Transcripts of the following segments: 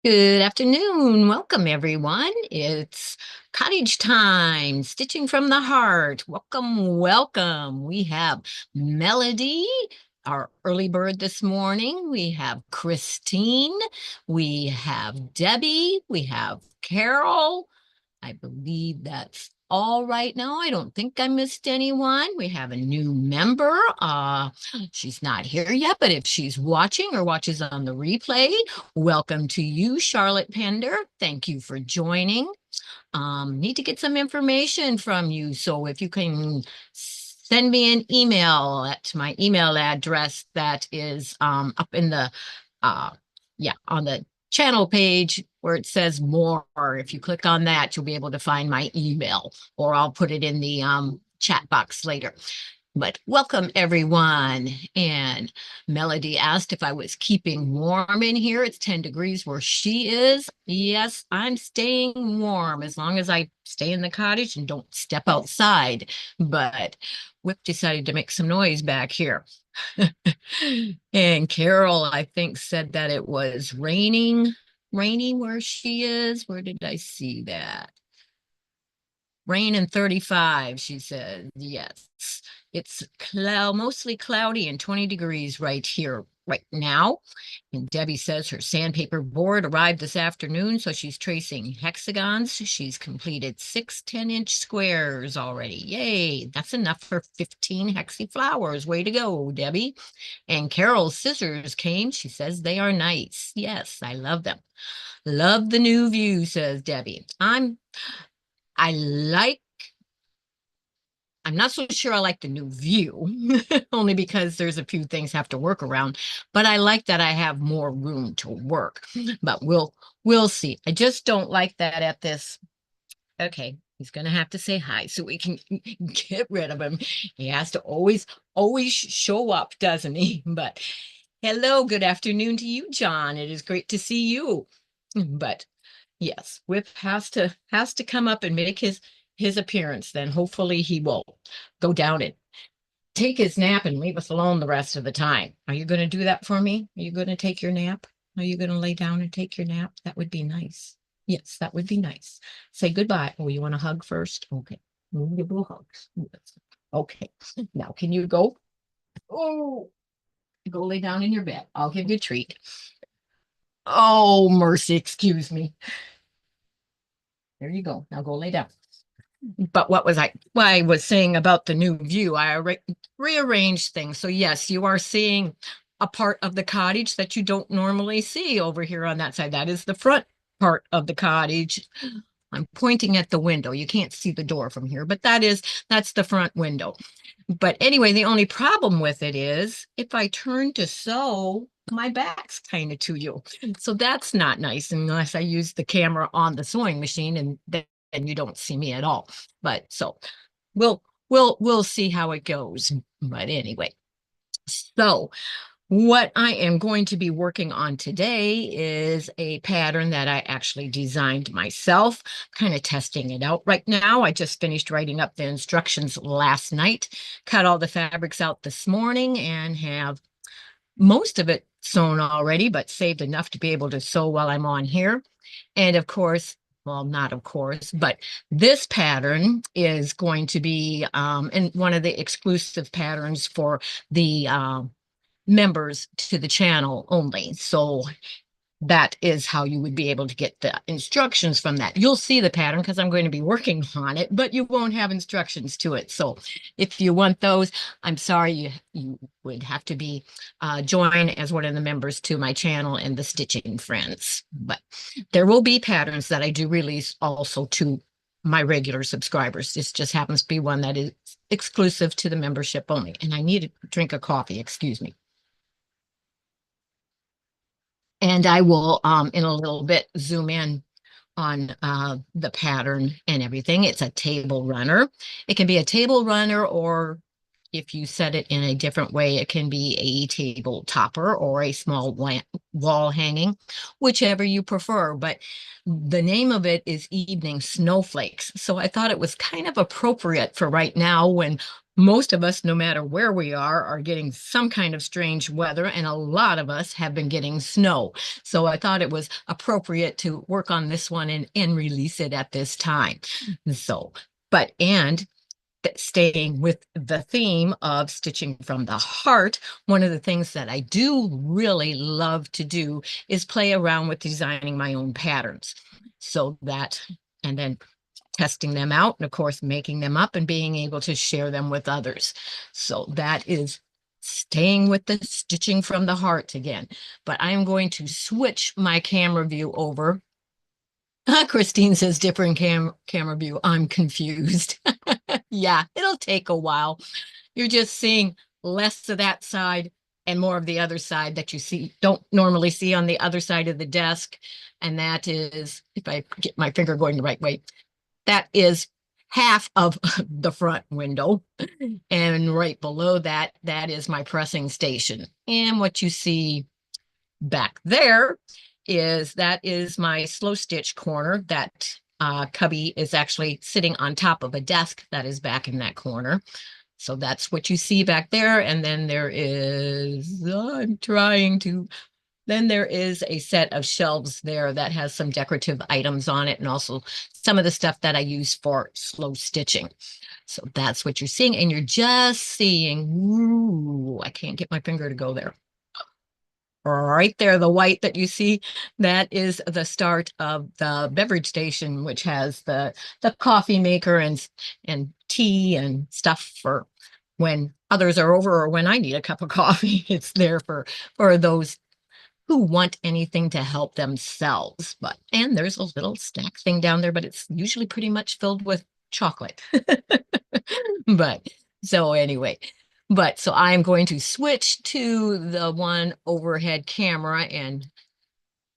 Good afternoon. Welcome, everyone. It's cottage time, stitching from the heart. Welcome, welcome. We have Melody, our early bird this morning. We have Christine. We have Debbie. We have Carol. I believe that's all right now. I don't think I missed anyone. We have a new member. She's not here yet, but if she's watching or watches on the replay, welcome to you, Charlotte Pender. Thank you for joining. Need to get some information from you. So if you can send me an email at my email address that is up in the uh, yeah, on the channel page where it says more. If you click on that, you'll be able to find my email, or I'll put it in the chat box later. But welcome, everyone. And Melody asked if I was keeping warm in here. It's 10 degrees where she is. Yes, I'm staying warm as long as I stay in the cottage and don't step outside. But Whip decided to make some noise back here. And Carol, I think, said that it was raining where she is. Where did I see that? Rain and 35, she said. Yes. It's mostly cloudy and 20 degrees right here, right now. And Debbie says her sandpaper board arrived this afternoon, so she's tracing hexagons. She's completed 6 10-inch squares already. Yay, that's enough for 15 hexy flowers. Way to go, Debbie. And Carol's scissors came. She says they are nice. Yes, I love them. Love the new view, says Debbie. I like I'm not so sure I like the new view, only because there's a few things I have to work around, but I like that I have more room to work. But we'll see. I just don't like that at this. Okay, he's gonna have to say hi so we can get rid of him. He has to always show up, doesn't he? But hello, good afternoon to you, John. It is great to see you. But yes, Whip has to come up and make his appearance. Then hopefully he will go down and take his nap and leave us alone the rest of the time. Are you going to do that for me? Are you going to take your nap? Are you going to lay down and take your nap? That would be nice. Yes, that would be nice. Say goodbye. Oh, you want a hug first? Okay. We'll give you a hug. Okay. Now, can you go? Oh, go lay down in your bed. I'll give you a treat. Oh, mercy, excuse me. There you go. Now go lay down. But what I was saying about the new view, I rearranged things. So yes, you are seeing a part of the cottage that you don't normally see over here on that side. That is the front part of the cottage. I'm pointing at the window. You can't see the door from here, but that's the front window. But anyway, the only problem with it is if I turn to sew, my back's kind of to you. So that's not nice unless I use the camera on the sewing machine, and then you don't see me at all. But so we'll see how it goes. But anyway, so what I am going to be working on today is a pattern that I actually designed myself, kind of testing it out right now. I just finished writing up the instructions last night, cut all the fabrics out this morning, and have most of it sewn already, but saved enough to be able to sew while I'm on here. And of course, well, not of course, but this pattern is going to be in one of the exclusive patterns for the members to the channel only. So that is how you would be able to get the instructions from that. You'll see the pattern because I'm going to be working on it, but you won't have instructions to it. So if you want those, I'm sorry, you would have to be join as one of the members to my channel and the Stitching Friends. But there will be patterns that I do release also to my regular subscribers. This just happens to be one that is exclusive to the membership only. And I need a drink of coffee, excuse me. And I will, in a little bit, zoom in on the pattern and everything. It's a table runner. It can be a table runner, or if you set it in a different way, it can be a table topper or a small wall hanging, whichever you prefer. But the name of it is Evening Snowflakes. So I thought it was kind of appropriate for right now when most of us, no matter where we are getting some kind of strange weather, and a lot of us have been getting snow. So I thought it was appropriate to work on this one and release it at this time. So, and staying with the theme of stitching from the heart, one of the things that I do really love to do is play around with designing my own patterns. So that, and then testing them out, and of course, making them up and being able to share them with others. So that is staying with the stitching from the heart again. But I'm going to switch my camera view over. Christine says different camera view. I'm confused. Yeah, it'll take a while. You're just seeing less of that side and more of the other side that you don't normally see on the other side of the desk. And that is, if I get my finger going the right way, that is half of the front window. And right below that, that is my pressing station. And what you see back there that is my slow stitch corner. That cubby is actually sitting on top of a desk that is back in that corner. So that's what you see back there. And then there is, then there is a set of shelves there that has some decorative items on it, and also some of the stuff that I use for slow stitching. So that's what you're seeing. And you're just seeing, ooh, I can't get my finger to go there. Right there, the white that you see, that is the start of the beverage station, which has the coffee maker and tea and stuff for when others are over or when I need a cup of coffee. It's there for those who want anything to help themselves. And there's a little snack thing down there, but it's usually pretty much filled with chocolate. But so anyway, so I'm going to switch to the one overhead camera and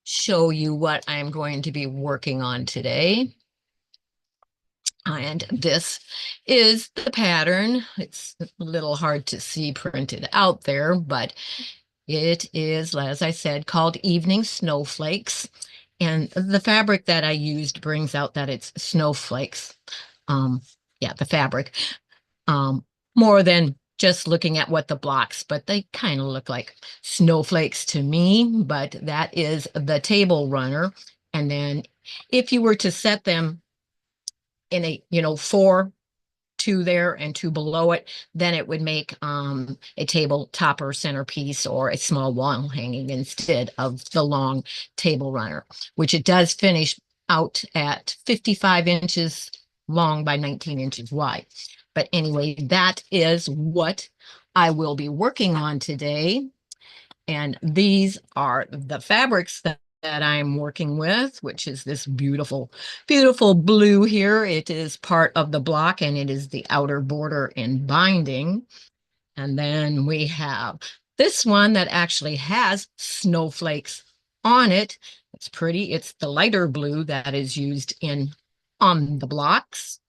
show you what I'm going to be working on today. And this is the pattern. It's a little hard to see printed out there, but it is, as I said, called Evening Snowflakes. And the fabric that I used brings out that it's snowflakes. Yeah, the fabric. More than just looking at what the blocks, but they kind of look like snowflakes to me. But that is the table runner. And then if you were to set them in a, 4, 2 there and 2 below it, then it would make a table topper centerpiece or a small wall hanging instead of the long table runner, which it does finish out at 55 inches long by 19 inches wide. But anyway, that is what I will be working on today. And these are the fabrics that I'm working with, which is this beautiful, beautiful blue here. It is part of the block, and it is the outer border and binding. And then we have this one that actually has snowflakes on it. It's pretty. It's the lighter blue that is used on the blocks.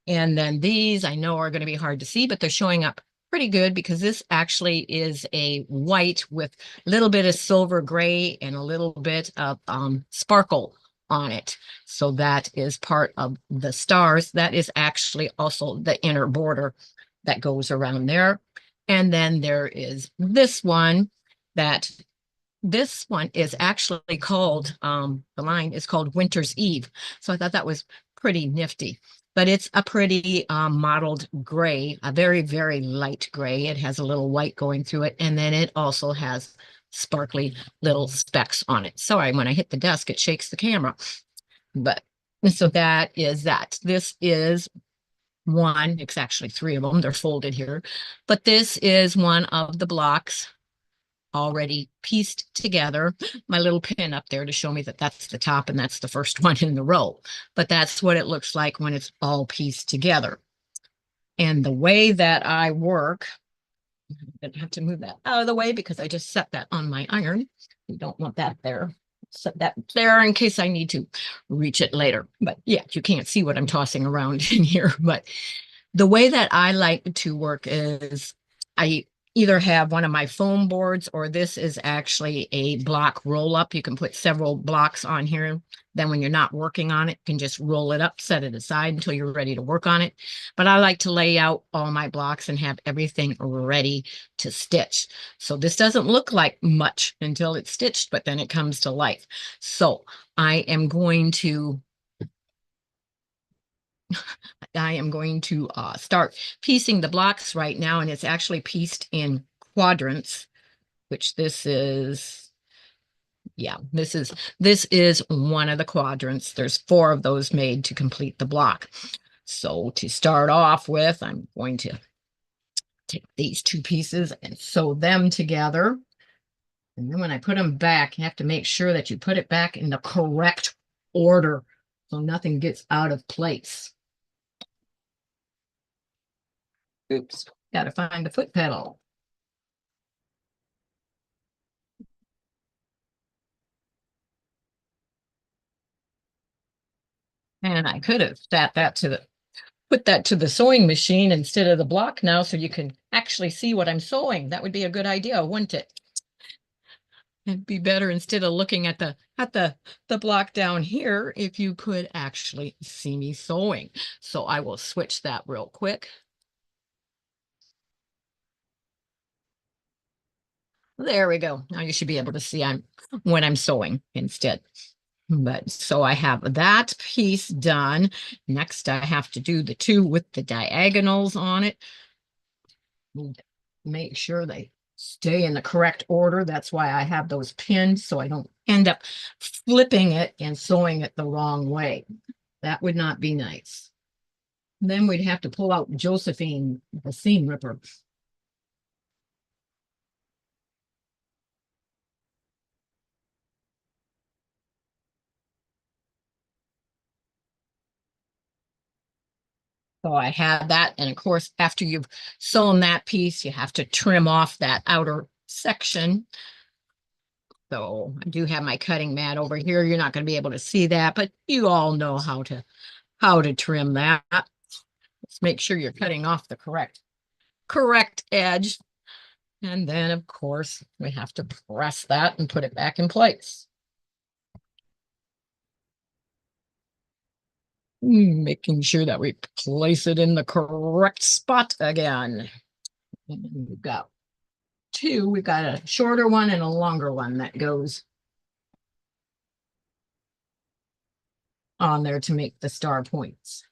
And then these I know are going to be hard to see, but they're showing up pretty good because this actually is a white with a little bit of silver gray and a little bit of sparkle on it. So that is part of the stars. That is actually also the inner border that goes around there. And then there is this one is actually called, the line is called Winter's Eve. So I thought that was pretty nifty. But it's a pretty mottled gray, a very, very light gray. It has a little white going through it. And then it also has sparkly little specks on it. Sorry, when I hit the desk, it shakes the camera. But so that is that. This is one, it's actually 3 of them. They're folded here. But this is one of the blocks already pieced together. My little pin up there to show me that that's the top and that's the first one in the row. But that's what it looks like when it's all pieced together. And the way that I work, I'm going to have to move that out of the way because I just set that on my iron. You don't want that there. Set that there in case I need to reach it later. But yeah, you can't see what I'm tossing around in here. But the way that I like to work is either have one of my foam boards, or this is actually a block roll up. You can put several blocks on here. Then when you're not working on it, you can just roll it up, set it aside until you're ready to work on it. But I like to lay out all my blocks and have everything ready to stitch. So this doesn't look like much until it's stitched, but then it comes to life. So I am going to start piecing the blocks right now, and it's actually pieced in quadrants, which this is, yeah, this is one of the quadrants. There's four of those made to complete the block. So to start off with, I'm going to take these two pieces and sew them together. And then when I put them back, you have to make sure that you put it back in the correct order so nothing gets out of place. Oops, got to find the foot pedal. And I could have put that to the sewing machine instead of the block now, so you can actually see what I'm sewing. That would be a good idea, wouldn't it? It'd be better instead of looking at the block down here, if you could actually see me sewing. So I will switch that real quick. There we go. Now you should be able to see when I'm sewing instead. But so I have that piece done. Next, I have to do the two with the diagonals on it. Make sure they stay in the correct order. That's why I have those pinned, so I don't end up flipping it and sewing it the wrong way. That would not be nice. Then we'd have to pull out Josephine, the seam ripper. So I have that. And of course, after you've sewn that piece, you have to trim off that outer section. So I do have my cutting mat over here. You're not going to be able to see that, but you all know how to trim that. Let's make sure you're cutting off the correct edge. And then of course we have to press that and put it back in place. Making sure that we place it in the correct spot again. And we've got two. We've got a shorter one and a longer one that goes on there to make the star points.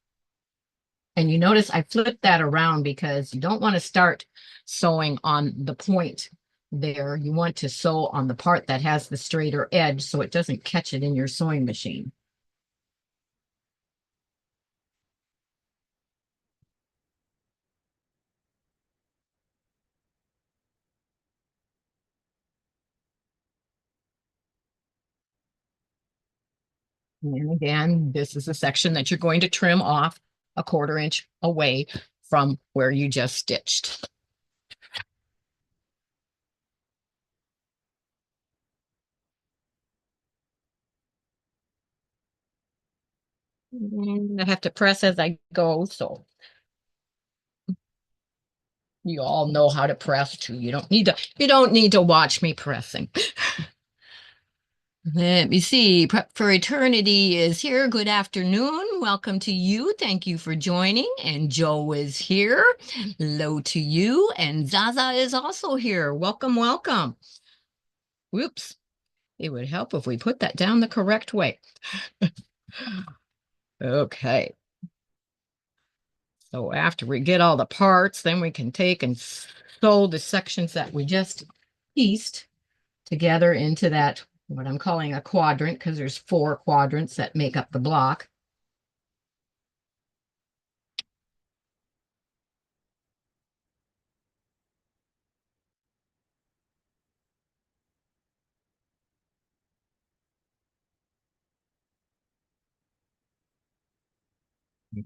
And you notice I flipped that around because you don't want to start sewing on the point there. You want to sew on the part that has the straighter edge so it doesn't catch it in your sewing machine. And again, this is a section that you're going to trim off a 1/4 inch away from where you just stitched. And I have to press as I go, so you all know how to press too. You don't need to watch me pressing. Let me see. Prep for Eternity is here. Good afternoon. Welcome to you. Thank you for joining. And Joe is here. Hello to you. And Zaza is also here. Welcome, welcome. Whoops. It would help if we put that down the correct way. Okay. So after we get all the parts, then we can take and sew the sections that we just pieced together into that, what I'm calling a quadrant, because there's 4 quadrants that make up the block.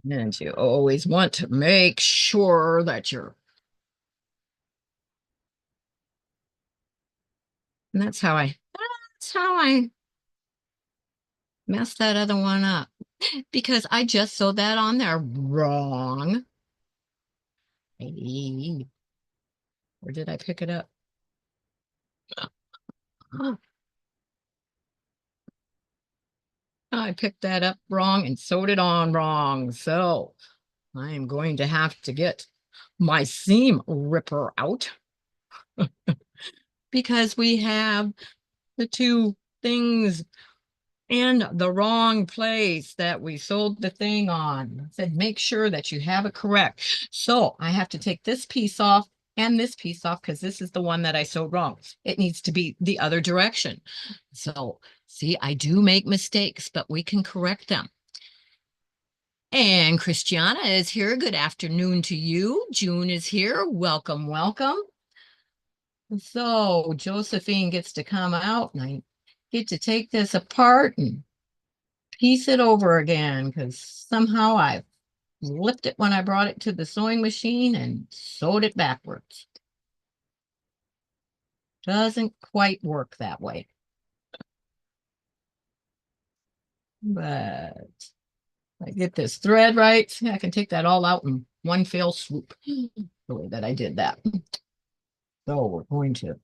And you always want to make sure that and that's how I messed that other one up, because I just sewed that on there wrong. Or did I pick it up? Oh, I picked that up wrong and sewed it on wrong. So I am going to have to get my seam ripper out because we have the two things in the wrong place that we sold the thing on. I said, make sure that you have it correct. So I have to take this piece off and this piece off because this is the one that I sewed wrong. It needs to be the other direction. So see, I do make mistakes, but we can correct them. And Christiana is here. Good afternoon to you. June is here. Welcome, welcome. So Josephine gets to come out and I get to take this apart and piece it over again because somehow I flipped it when I brought it to the sewing machine and sewed it backwards. Doesn't quite work that way. But I get this thread right, see, I can take that all out in one fell swoop. The way that I did that. So we're going to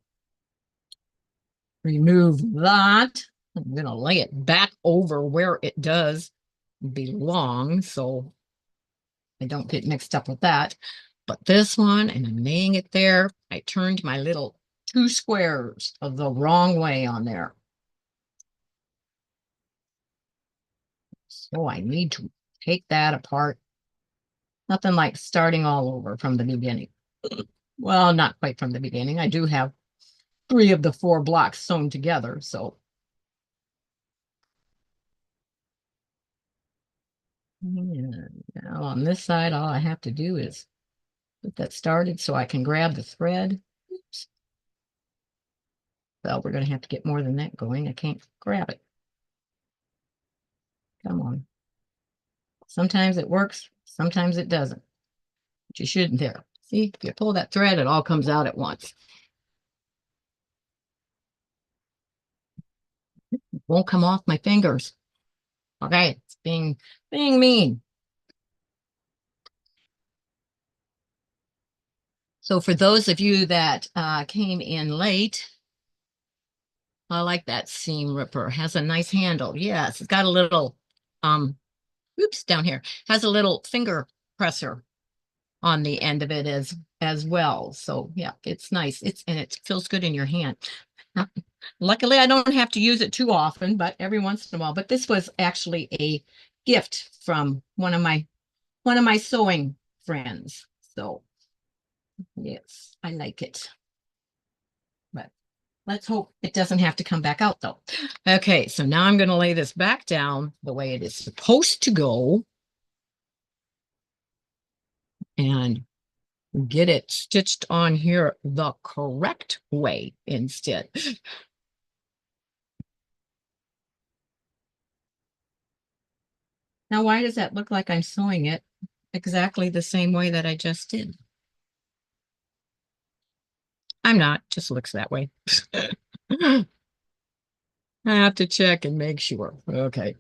remove that. I'm going to lay it back over where it does belong so I don't get mixed up with that. But this one, and I'm laying it there, I turned my little two squares of the wrong way on there. So I need to take that apart. Nothing like starting all over from the beginning. Well, not quite from the beginning. I do have 3 of the 4 blocks sewn together, so. And now on this side, all I have to do is get that started so I can grab the thread. Oops. Well, we're going to have to get more than that going. I can't grab it. Come on. Sometimes it works, sometimes it doesn't. But you shouldn't there. See, if you pull that thread, it all comes out at once. It won't come off my fingers. Okay, it's being mean. So for those of you that came in late, I like that seam ripper. Has a nice handle. Yes, it's got a little, oops, down here. Has a little finger presser on the end of it as well. So yeah, it's nice. And it feels good in your hand. Luckily, I don't have to use it too often, but every once in a while. But this was actually a gift from one of my sewing friends. So yes, I like it. But let's hope it doesn't have to come back out though. Okay, so now I'm going to lay this back down the way it is supposed to go and get it stitched on here the correct way instead. Now, why does that look like I'm sewing it exactly the same way that I just did? I'm not, just looks that way. I have to check and make sure. Okay.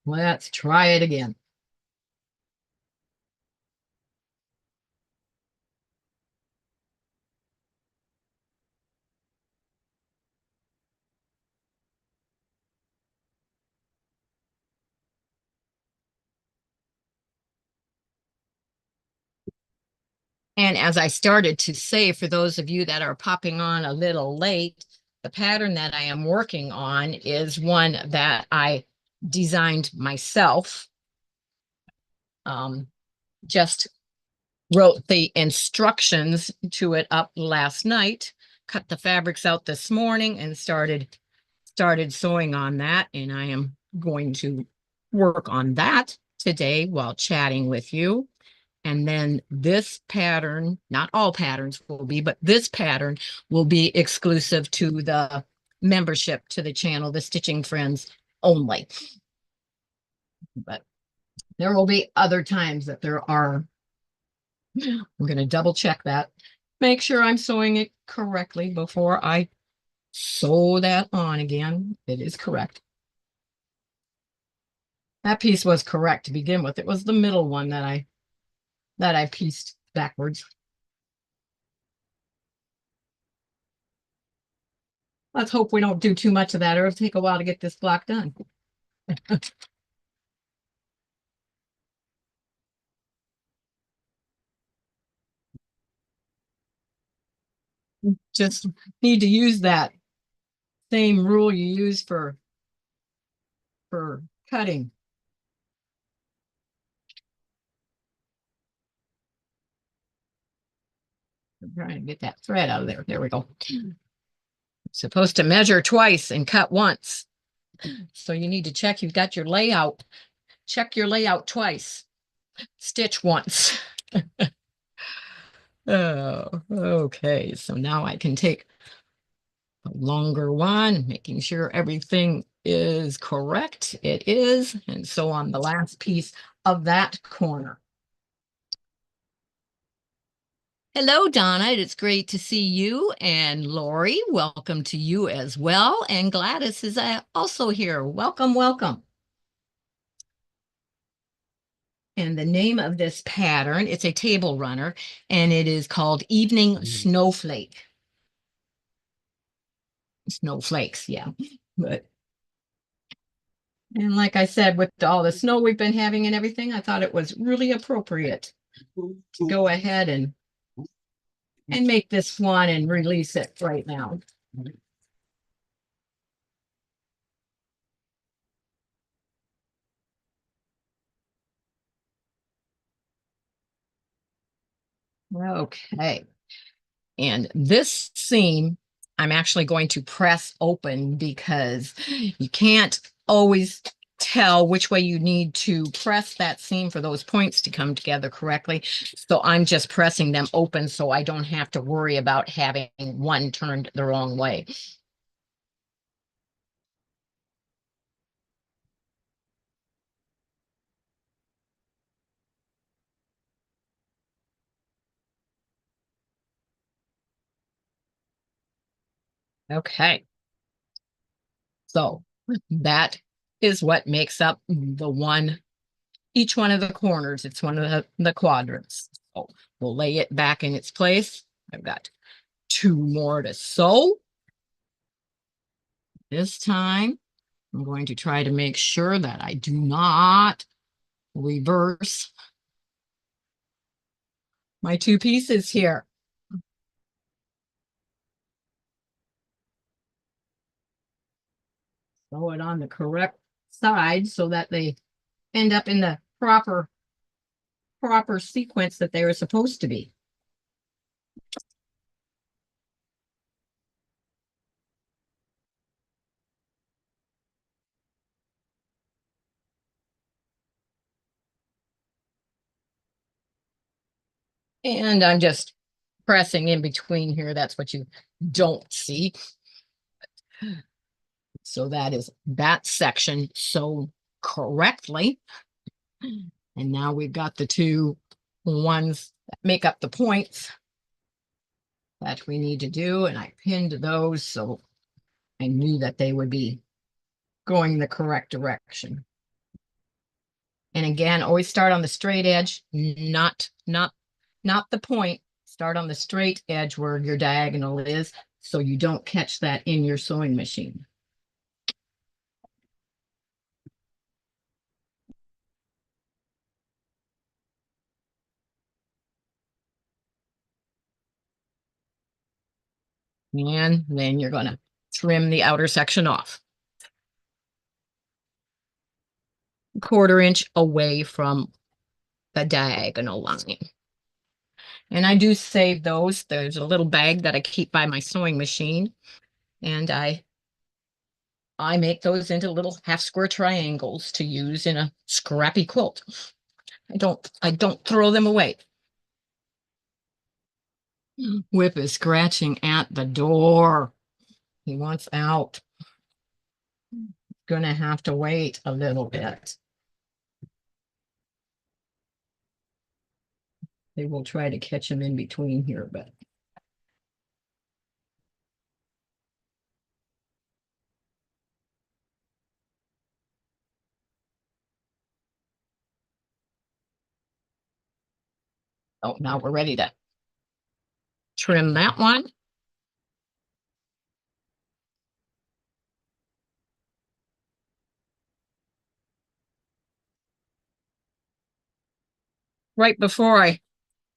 Let's try it again. And as I started to say, for those of you that are popping on a little late, the pattern that I am working on is one that I designed myself. Just wrote the instructions to it up last night, cut the fabrics out this morning, and started sewing on that. And I am going to work on that today while chatting with you. And then this pattern, not all patterns will be, but this pattern will be exclusive to the membership to the channel, the Stitching Friends only. But there will be other times that there are. I'm going to double check that. Make sure I'm sewing it correctly before I sew that on again. It is correct. That piece was correct to begin with. It was the middle one that I pieced backwards. Let's hope we don't do too much of that, or it'll take a while to get this block done. Just need to use that same rule you use for cutting. I'm trying to get that thread out of there. There we go. Supposed to measure twice and cut once. So you need to check you've got your layout. Check your layout twice. Stitch once. Oh, okay. So now I can take a longer one, making sure everything is correct. It is. And so on the last piece of that corner. Hello, Donna. It's great to see you. And Lori, welcome to you as well. And Gladys is also here. Welcome, welcome. And the name of this pattern, it's a table runner, and it is called Evening Snowflake. Snowflakes, yeah. But and like I said, with all the snow we've been having and everything, I thought it was really appropriate to go ahead and make this one and release it right now. Okay. And this seam, I'm actually going to press open because you can't always tell which way you need to press that seam for those points to come together correctly. So I'm just pressing them open so I don't have to worry about having one turned the wrong way. Okay. So that is what makes up each one of the corners. It's one of the quadrants. So we'll lay it back in its place. I've got two more to sew. This time, I'm going to try to make sure that I do not reverse my two pieces here. Sew it on the correct side so that they end up in the proper sequence that they were supposed to be. And I'm just pressing in between here. That's what you don't see. So that is that section sewn correctly. And now we've got the two ones that make up the points that we need to do. And I pinned those so I knew that they would be going the correct direction. And again, always start on the straight edge, not the point. Start on the straight edge where your diagonal is so you don't catch that in your sewing machine. And then you're going to trim the outer section off. 1/4 inch away from the diagonal line. And I do save those. There's a little bag that I keep by my sewing machine, and I make those into little half square triangles to use in a scrappy quilt. I don't throw them away. Whip is scratching at the door. He wants out. Gonna have to wait a little bit. They will try to catch him in between here, but oh, now we're ready to trim that one. right before it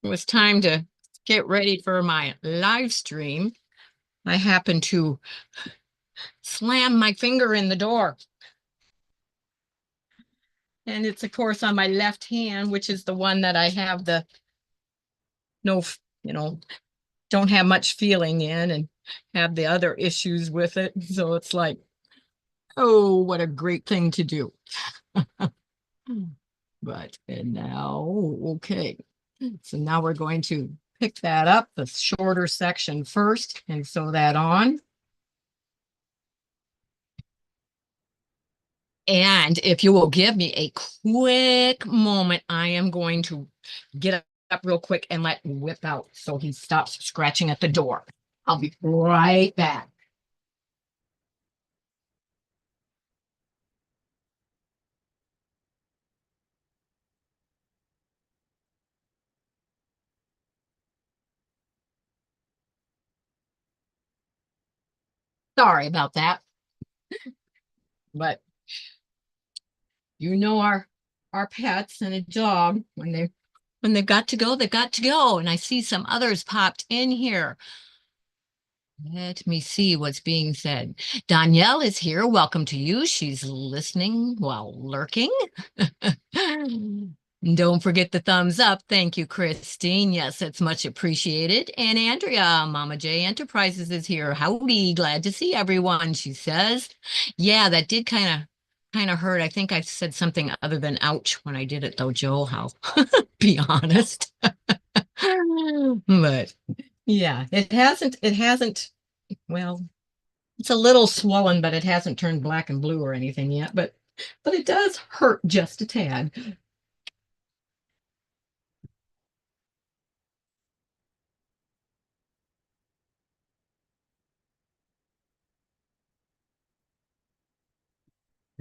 was time to get ready for my live stream, I happened to slam my finger in the door. And it's, of course, on my left hand, which is the one that I have the no, don't have much feeling in and have the other issues with it. So it's like, oh, what a great thing to do. But, and now, okay. So now we're going to pick that up, the shorter section first, and sew that on. And if you will give me a quick moment, I am going to get up real quick and let Whip out so he stops scratching at the door. I'll be right back. Sorry about that, but our pets and a dog when they've got to go, they've got to go. And I see some others popped in here. Let me see what's being said. Danielle is here. Welcome to you. She's listening while lurking. Don't forget the thumbs up. Thank you, Christine. Yes, it's much appreciated. And Andrea, Mama J Enterprises is here. Howdy, glad to see everyone, she says. Yeah, that did kind of hurt. I think I said something other than ouch when I did it though, Joe. I'll be honest. But yeah, it hasn't, well, it's a little swollen, but it hasn't turned black and blue or anything yet, but it does hurt just a tad.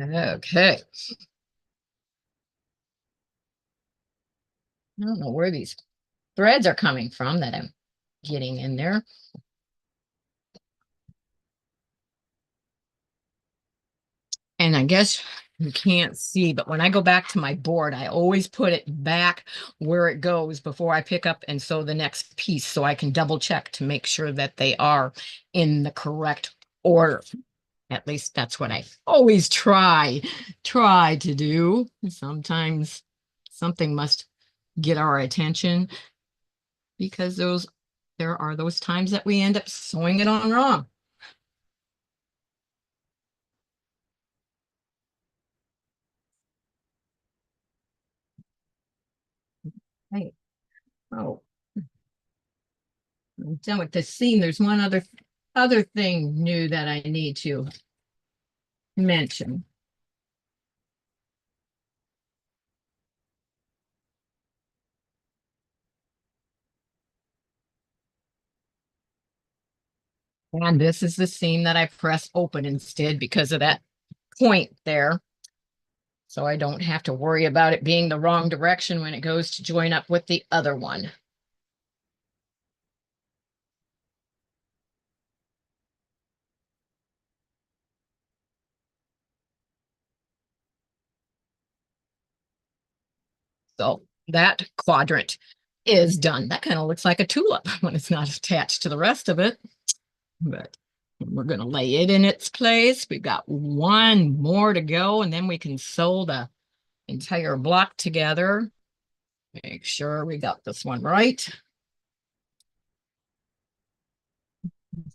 Okay. I don't know where these threads are coming from that I'm getting in there. And I guess you can't see, but when I go back to my board, I always put it back where it goes before I pick up and sew the next piece so I can double check to make sure that they are in the correct order. At least that's what I always try to do. Sometimes something must get our attention because there are those times that we end up sewing it on wrong. Right. Oh, I'm done with the seam. There's one other thing new that I need to mention. And this is the seam that I press open instead because of that point there. So I don't have to worry about it being the wrong direction when it goes to join up with the other one. So that quadrant is done. That kind of looks like a tulip when it's not attached to the rest of it. But we're going to lay it in its place. We've got one more to go, and then we can sew the entire block together. Make sure we got this one right.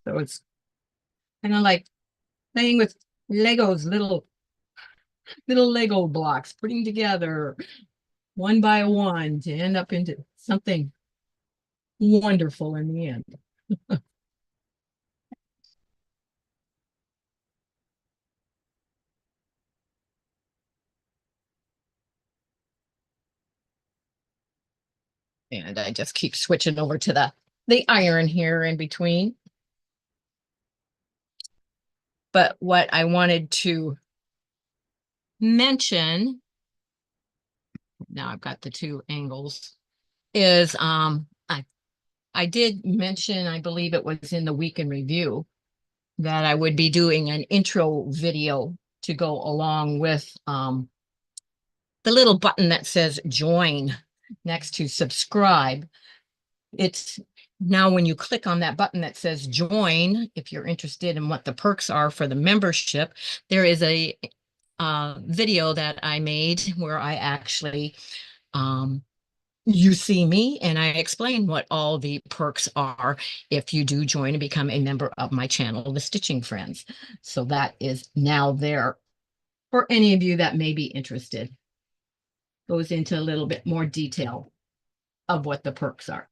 So it's kind of like playing with Legos, little Lego blocks, putting together one by one to end up into something wonderful in the end. And I just keep switching over to the iron here in between. But what I wanted to mention, now I've got the two angles, is I did mention, I believe it was in the week in review, that I would be doing an intro video to go along with the little button that says join. next to subscribe. It's now when you click on that button that says join, if you're interested in what the perks are for the membership, there is a video that I made where I actually you see me and I explain what all the perks are if you do join and become a member of my channel, The Stitching Friends. So that is now there for any of you that may be interested. Goes into a little bit more detail of what the perks are.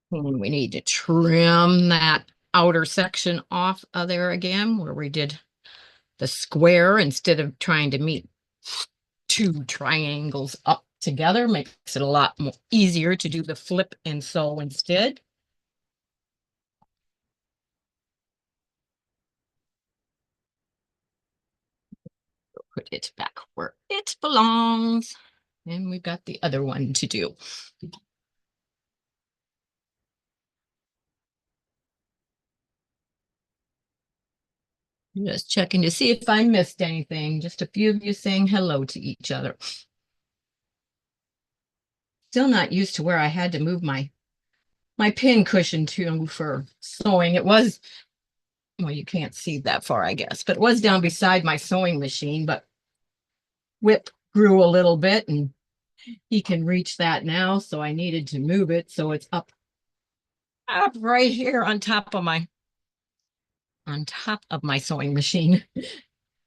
And we need to trim that outer section off of there again where we did the square instead of trying to meet two triangles up together. Makes it a lot more easier to do the flip and sew instead. Put it back where it belongs. And we've got the other one to do. Just checking to see if I missed anything. Just a few of you saying hello to each other. Still not used to where I had to move my pin cushion to for sewing. It was, well, you can't see that far, I guess, but it was down beside my sewing machine, but Whip grew a little bit and he can reach that now. So I needed to move it. So it's up right here on top of my sewing machine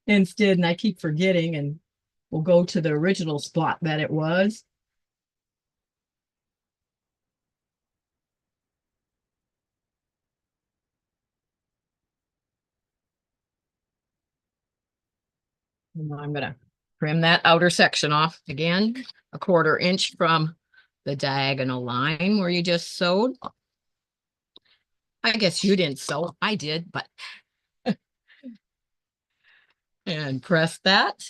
instead. And I keep forgetting and we'll go to the original spot that it was. And I'm going to trim that outer section off again, a 1/4 inch from the diagonal line where you just sewed. I guess you didn't sew, I did, but and press that.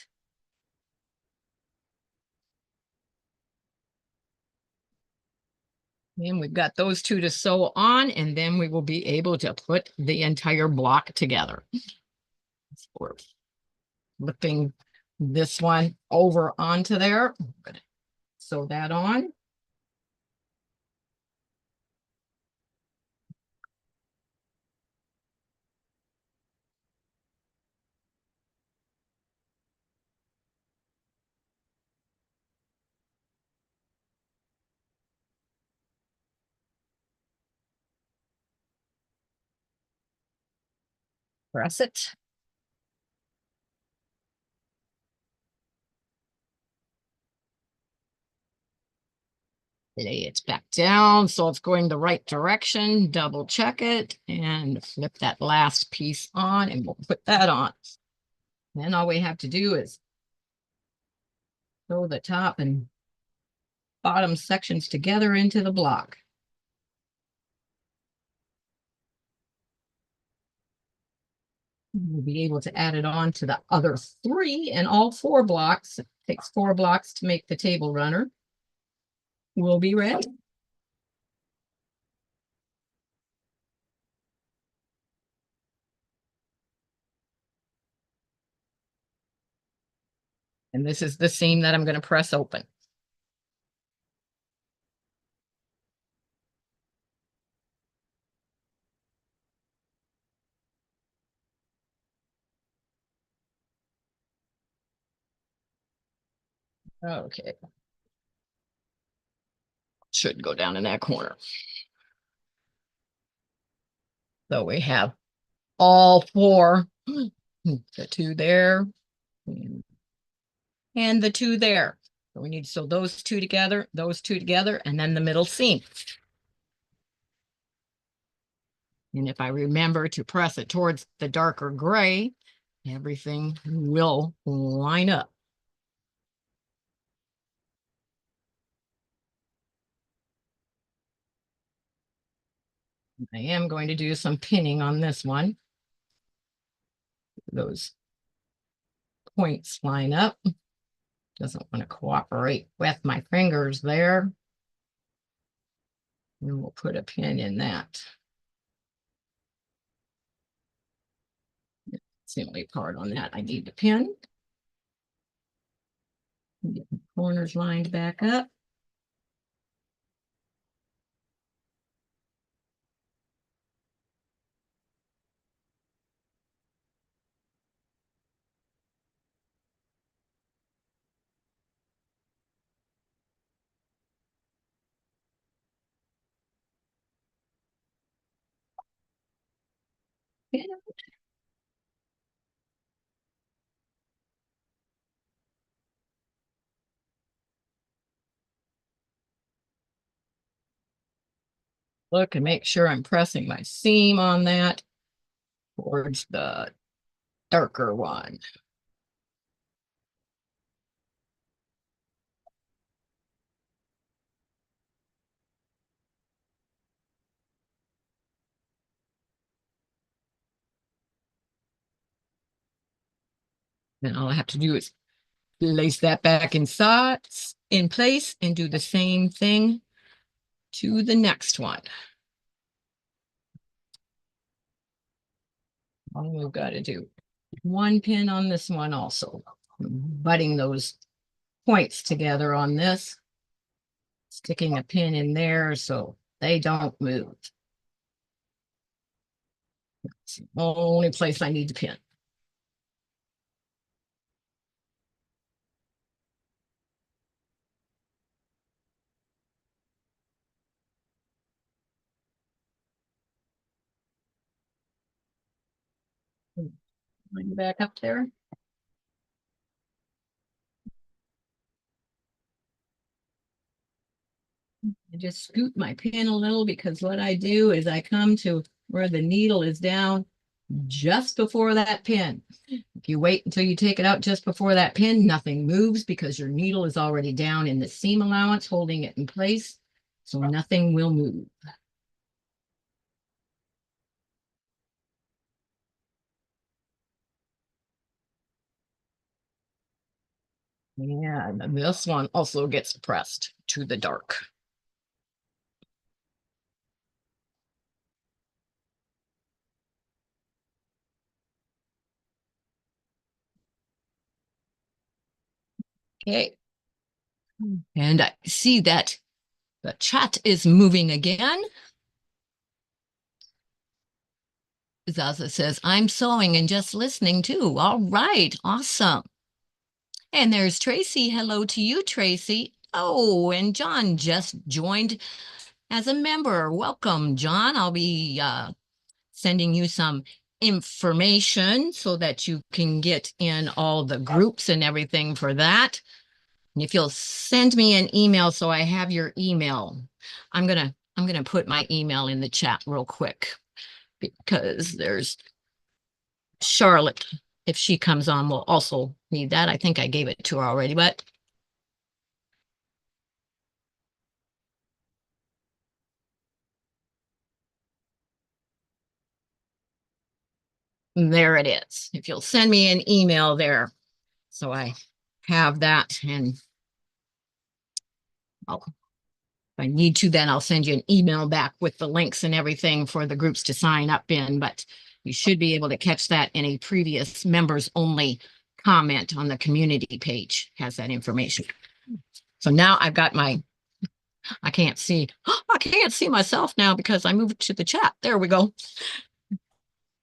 And we've got those two to sew on, and then we will be able to put the entire block together. So we're flipping this one over onto there. I'm gonna sew that on. Press it. Lay it back down so it's going the right direction. Double check it and flip that last piece on, and we'll put that on. Then all we have to do is sew the top and bottom sections together into the block. We'll be able to add it on to the other 3 and all 4 blocks. It takes 4 blocks to make the table runner. We'll be ready. And this is the seam that I'm going to press open. Okay. Should go down in that corner. So we have all 4, the 2 there, and the 2 there. So we need to sew those 2 together, and then the middle seam. And if I remember to press it towards the darker gray, everything will line up. I am going to do some pinning on this one. Those points line up. Doesn't want to cooperate with my fingers there. And we'll put a pin in that. It's the only part on that I need the pin. Get the corners lined back up. Look and make sure I'm pressing my seam on that towards the darker one. And all I have to do is lace that back inside in place and do the same thing to the next one. All we've got to do one pin on this one also, butting those points together on this, sticking a pin in there so they don't move. It's the only place I need to pin. Bring it back up there. I just scoot my pin a little because what I do is I come to where the needle is down just before that pin. If you wait until you take it out just before that pin, nothing moves because your needle is already down in the seam allowance, holding it in place. So nothing will move. Yeah, and this one also gets pressed to the dark. Okay. And I see that the chat is moving again. Zaza says, I'm sewing and just listening too. All right, awesome. And there's Tracy. Hello to you, Tracy. Oh, and John just joined as a member. Welcome, John. I'll be sending you some information so that you can get in all the groups and everything for that. And if you'll send me an email so I have your email, I'm gonna put my email in the chat real quick because there's Charlotte. If she comes on, we'll also need that. I think I gave it to her already, but there it is. If you'll send me an email there, so I have that, and if I need to, then I'll send you an email back with the links and everything for the groups to sign up in, but you should be able to catch that in a previous members only comment on the community page, has that information. So now I've got my, I can't see, I can't see myself now because I moved to the chat. There we go.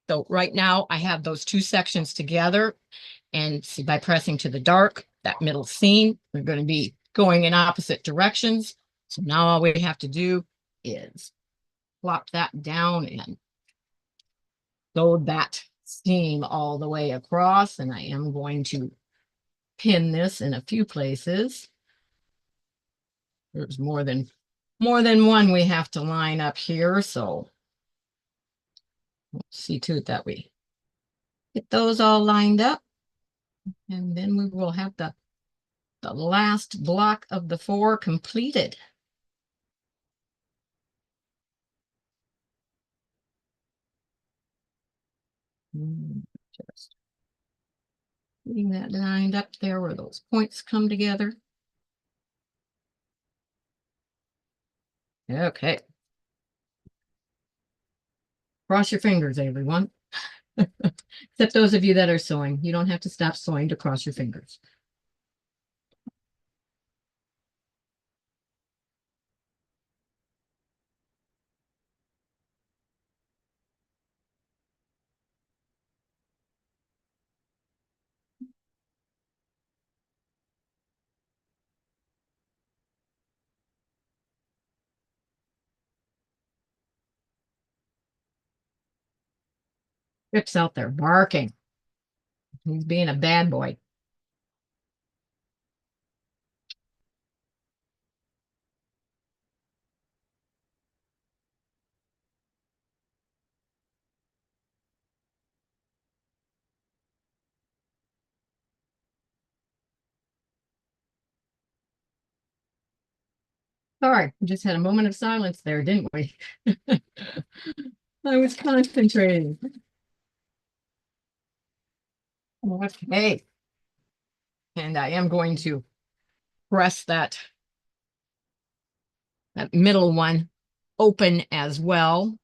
So right now I have those two sections together, and see, by pressing to the dark, that middle seam, we're going to be going in opposite directions. So now all we have to do is plop that down and sew that seam all the way across. And I am going to pin this in a few places. There's more than one we have to line up here. So let's see to it that we get those all lined up. And then we will have the last block of the 4 completed. Just getting that lined up there where those points come together. Okay. Cross your fingers, everyone. Except those of you that are sewing. You don't have to stop sewing to cross your fingers. Rip's out there barking. He's being a bad boy. Sorry, we just had a moment of silence there, didn't we? I was concentrating. Okay. And I am going to press that middle one open as well.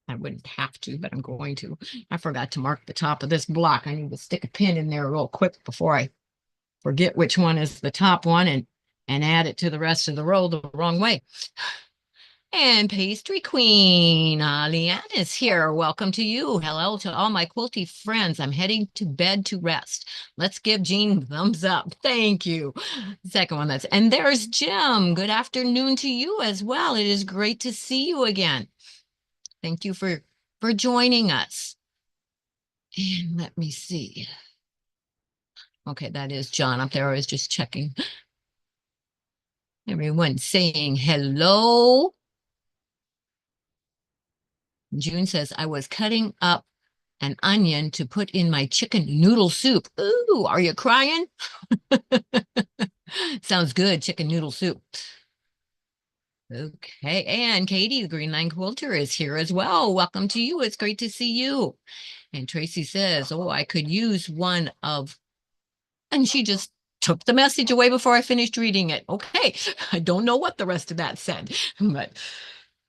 I wouldn't have to, but I'm going to. I forgot to mark the top of this block. I need to stick a pin in there real quick before I forget which one is the top one and add it to the rest of the row the wrong way. And Pastry Queen, Leanne is here. Welcome to you. Hello to all my quilty friends. I'm heading to bed to rest. Let's give Jean thumbs up. Thank you. Second one, and there's Jim. Good afternoon to you as well. It is great to see you again. Thank you for joining us. And let me see. Okay, that is John up there. I was just checking. Everyone saying hello. June says, I was cutting up an onion to put in my chicken noodle soup. Ooh, are you crying? Sounds good, chicken noodle soup. Okay, and Katie, the Green Line Quilter, is here as well. Welcome to you. It's great to see you. And Tracy says, oh, I could use one of, and she just took the message away before I finished reading it. Okay, I don't know what the rest of that said, but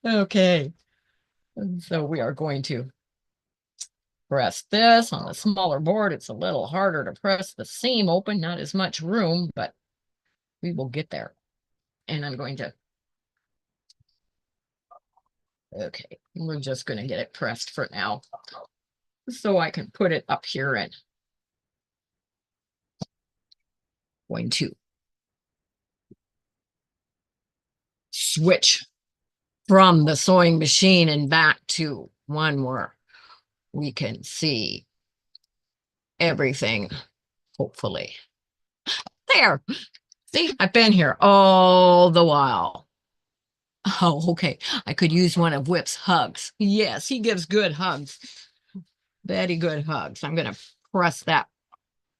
okay. So we are going to press this on the smaller board. It's a little harder to press the seam open, not as much room, but we will get there. And I'm going to, okay, we're just going to get it pressed for now so I can put it up here and going to switch from the sewing machine and back to one where we can see everything, hopefully. There. See, I've been here all the while. Oh, okay. I could use one of Whip's hugs. Yes, he gives good hugs. Very good hugs. I'm going to press that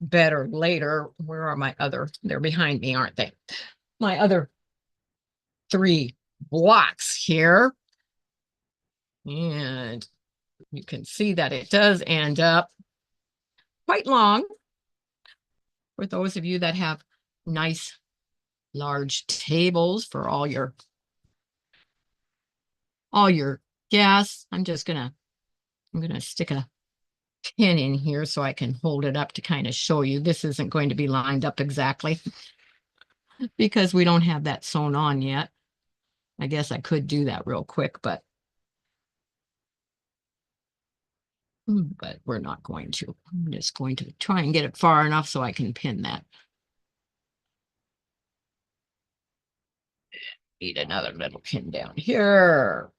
better later. Where are my other? They're behind me, aren't they? My other 3 blocks here. And you can see that it does end up quite long. For those of you that have nice large tables for all your guests, I'm gonna stick a pin in here so I can hold it up to kind of show you. This isn't going to be lined up exactly because we don't have that sewn on yet. I guess I could do that real quick, but we're not going to. I'm just going to try and get it far enough so I can pin that. Need another little pin down here.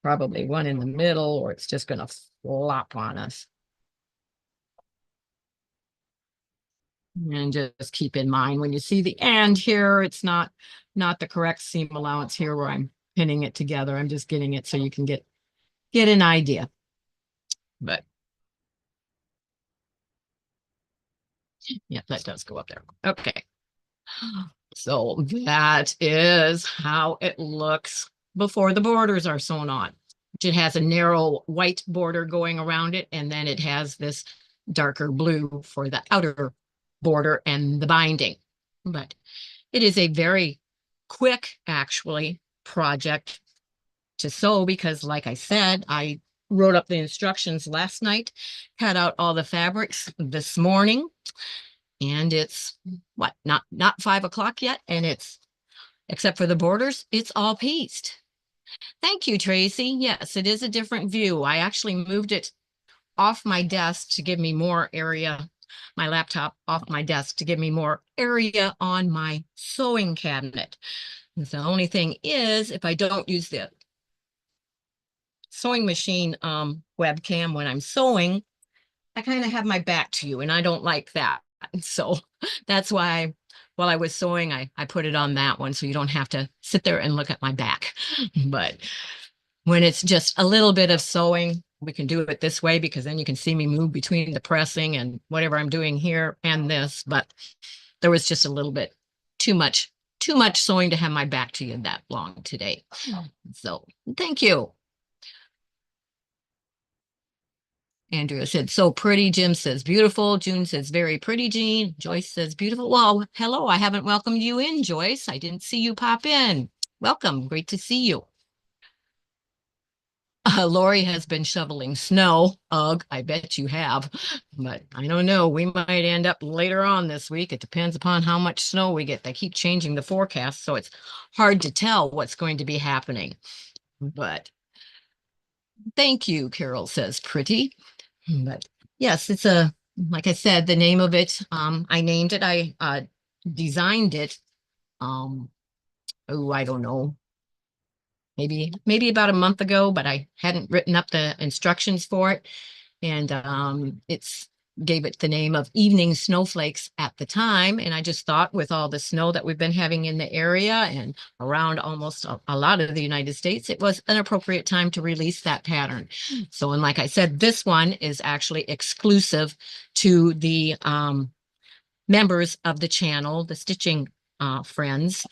Probably one in the middle, or it's just going to flop on us. And just keep in mind when you see the end here, it's not the correct seam allowance here where I'm pinning it together. I'm just getting it so you can get an idea. But yeah, that does go up there. Okay. So that is how it looks before the borders are sewn on. It has a narrow white border going around it, and then it has this darker blue for the outer border and the binding. But it is a very quick, actually, project. to sew because, like I said, I wrote up the instructions last night, cut out all the fabrics this morning, and it's what, not 5 o'clock yet, and it's, except for the borders, it's all pieced. Thank you, Tracy. Yes, it is a different view. I actually moved it off my desk to give me more area, my laptop off my desk to give me more area on my sewing cabinet. And the only thing is, if I don't use the sewing machine webcam when I'm sewing, I kind of have my back to you, and I don't like that. So that's why while I was sewing, I put it on that one so you don't have to sit there and look at my back. But when it's just a little bit of sewing, we can do it this way because then you can see me move between the pressing and whatever I'm doing here and this. But there was just a little bit too much, too much sewing to have my back to you that long today. So thank you. Andrea said, so pretty. Jim says, beautiful. June says, very pretty, Jean. Joyce says, beautiful. Well, hello. I haven't welcomed you in, Joyce. I didn't see you pop in. Welcome. Great to see you. Lori has been shoveling snow. Ugh, I bet you have. But I don't know. We might end up later on this week. It depends upon how much snow we get. They keep changing the forecast, so it's hard to tell what's going to be happening. But thank you, Carol says, pretty. But yes, it's a, like I said, the name of it, I named it, I designed it, oh, I don't know, maybe about a month ago, but I hadn't written up the instructions for it. And it's gave it the name of Evening Snowflakes at the time. And I just thought with all the snow that we've been having in the area and around almost a lot of the United States, it was an appropriate time to release that pattern. So, and like I said, this one is actually exclusive to the members of the channel, the stitching friends.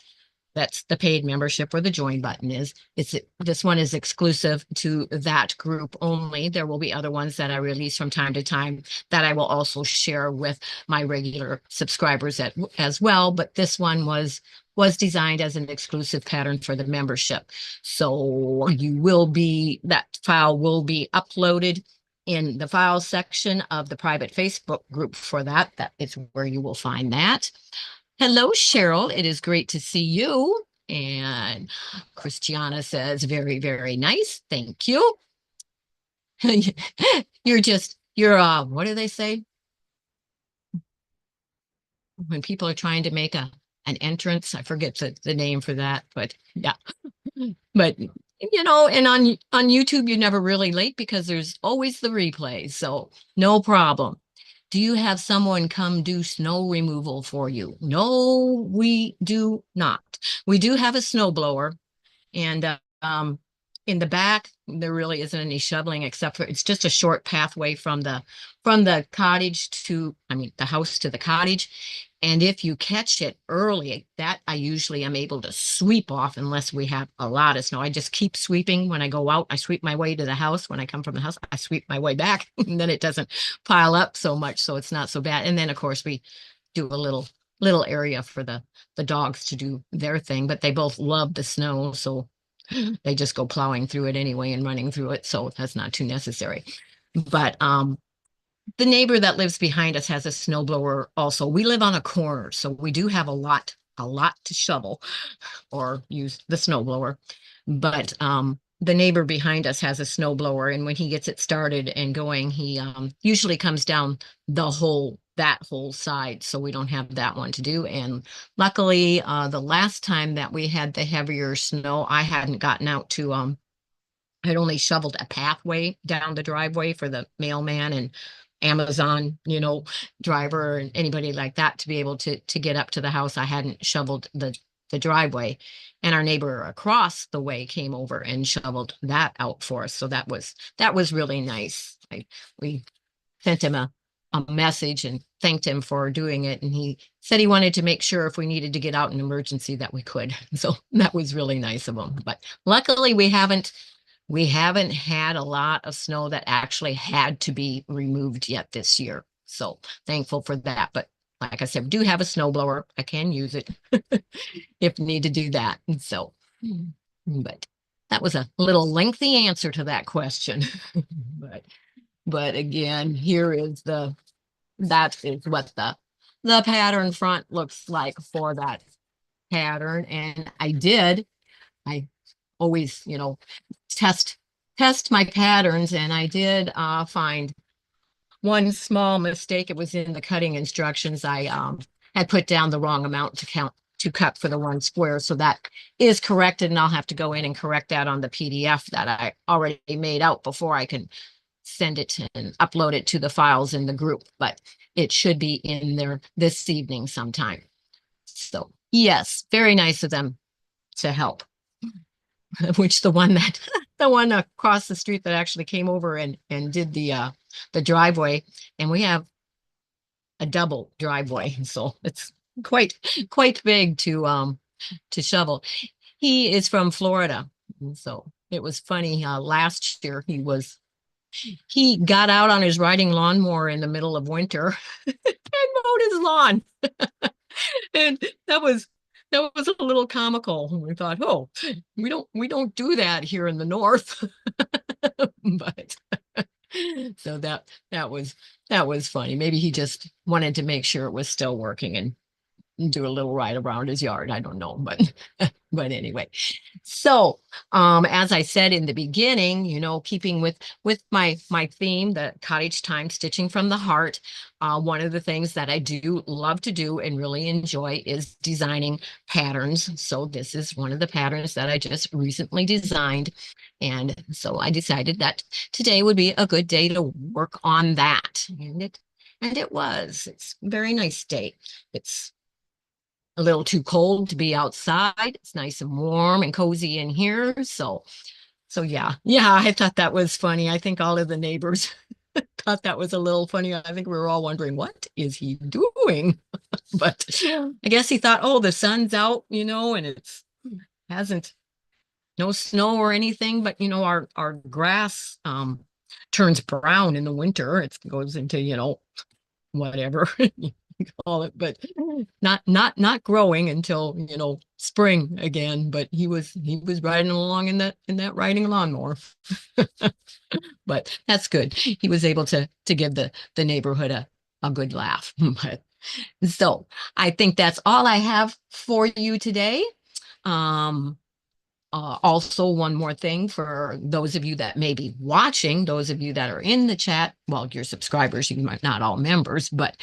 That's the paid membership where the join button is. This one is exclusive to that group only. There will be other ones that I release from time to time that I will also share with my regular subscribers as well. But this one was designed as an exclusive pattern for the membership. So that file will be uploaded in the file section of the private Facebook group for that. That is where you will find that. Hello, Cheryl. It is great to see you. And Christiana says, very, very nice. Thank you. What do they say? When people are trying to make an entrance, I forget the name for that, but yeah. But and on YouTube, you're never really late because there's always the replay. So no problem. Do you have someone come do snow removal for you? No, we do not. We do have a snow blower, and in the back there really isn't any shoveling except for it's just a short pathway from the cottage to, I mean, the house to the cottage. And if you catch it early, that I usually am able to sweep off unless we have a lot of snow. I just keep sweeping when I go out. I sweep my way to the house. When I come from the house, I sweep my way back, and then it doesn't pile up so much, so it's not so bad. And then of course we do a little area for the dogs to do their thing, but they both love the snow, so they just go plowing through it anyway and running through it, so that's not too necessary. But the neighbor that lives behind us has a snowblower also. We live on a corner, so we do have a lot to shovel or use the snowblower. But the neighbor behind us has a snowblower, and when he gets it started and going, he usually comes down that whole side, so we don't have that one to do. And luckily, the last time that we had the heavier snow, I hadn't gotten out to I'd only shoveled a pathway down the driveway for the mailman and Amazon, driver and anybody like that to be able to get up to the house. I hadn't shoveled the driveway, and our neighbor across the way came over and shoveled that out for us. So that was really nice. We sent him a message and thanked him for doing it, and he said he wanted to make sure if we needed to get out in emergency that we could. So that was really nice of him. But luckily we haven't had a lot of snow that actually had to be removed yet this year. So thankful for that. But like I said, we do have a snow blower. I can use it if need to do that. So, but that was a little lengthy answer to that question. But again, here is that is what the pattern front looks like for that pattern. And I always, test my patterns, and I did find one small mistake. It was in the cutting instructions. I had put down the wrong amount to cut for the one square. So that is corrected, and I'll have to go in and correct that on the PDF that I already made out before I can send it and upload it to the files in the group. But it should be in there this evening sometime. So yes, very nice of them to help. Which the one that the one across the street that actually came over and did the driveway, and we have a double driveway, so it's quite big to shovel. He is from Florida, and so it was funny. Last year he got out on his riding lawnmower in the middle of winter and mowed his lawn. And that was a little comical. We thought, oh, we don't do that here in the north. But so that was funny. Maybe he just wanted to make sure it was still working and do a little ride around his yard. I don't know, but but anyway. So, as I said in the beginning, keeping with my theme, the cottage time stitching from the heart, one of the things that I do love to do and really enjoy is designing patterns. So this is one of the patterns that I just recently designed. And so I decided that today would be a good day to work on that. And it was. It's a very nice day. It's a little too cold to be outside. It's nice and warm and cozy in here. So yeah, I thought that was funny. I think all of the neighbors thought that was a little funny. I think we were all wondering, what is he doing? But I guess he thought, oh, the sun's out, and it's hasn't no snow or anything, but our grass turns brown in the winter. It goes into, whatever you call it, but not growing until spring again. But he was riding along in that riding lawnmower. But that's good. He was able to give the neighborhood a good laugh. But so I think that's all I have for you today. Um, Also, one more thing for those of you that may be watching, those of you that are in the chat, well, you're subscribers, you might not all members, but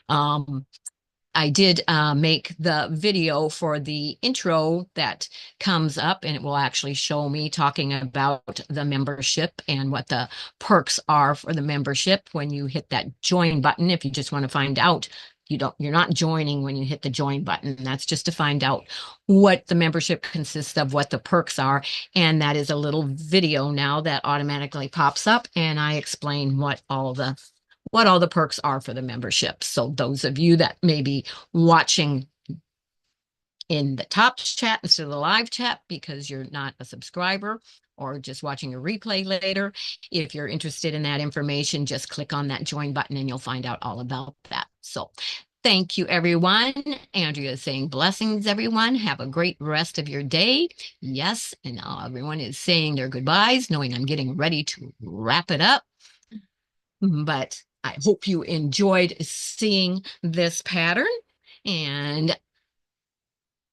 I did make the video for the intro that comes up, and it will actually show me talking about the membership and what the perks are for the membership when you hit that join button. If you just want to find out, you're not joining when you hit the join button. That's just to find out what the membership consists of, what the perks are. And that is a little video now that automatically pops up, and I explain what all the perks are for the membership. So those of you that may be watching in the top chat instead of the live chat because you're not a subscriber, or just watching a replay later, if you're interested in that information, just click on that join button and you'll find out all about that. So thank you, everyone. Andrea is saying blessings, everyone. Have a great rest of your day. Yes, and everyone is saying their goodbyes, knowing I'm getting ready to wrap it up. But I hope you enjoyed seeing this pattern, and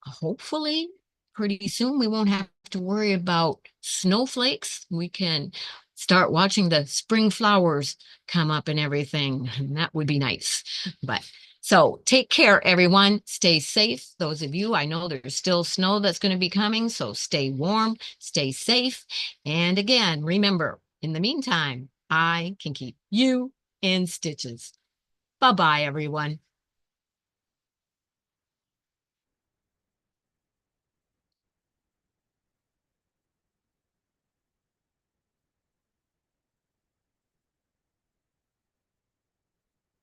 hopefully pretty soon we won't have to worry about snowflakes. We can start watching the spring flowers come up and everything, and that would be nice. But so take care, everyone. Stay safe. Those of you, I know there's still snow that's going to be coming, so stay warm, stay safe. And again, remember, in the meantime, I can keep you in stitches. Bye-bye, everyone.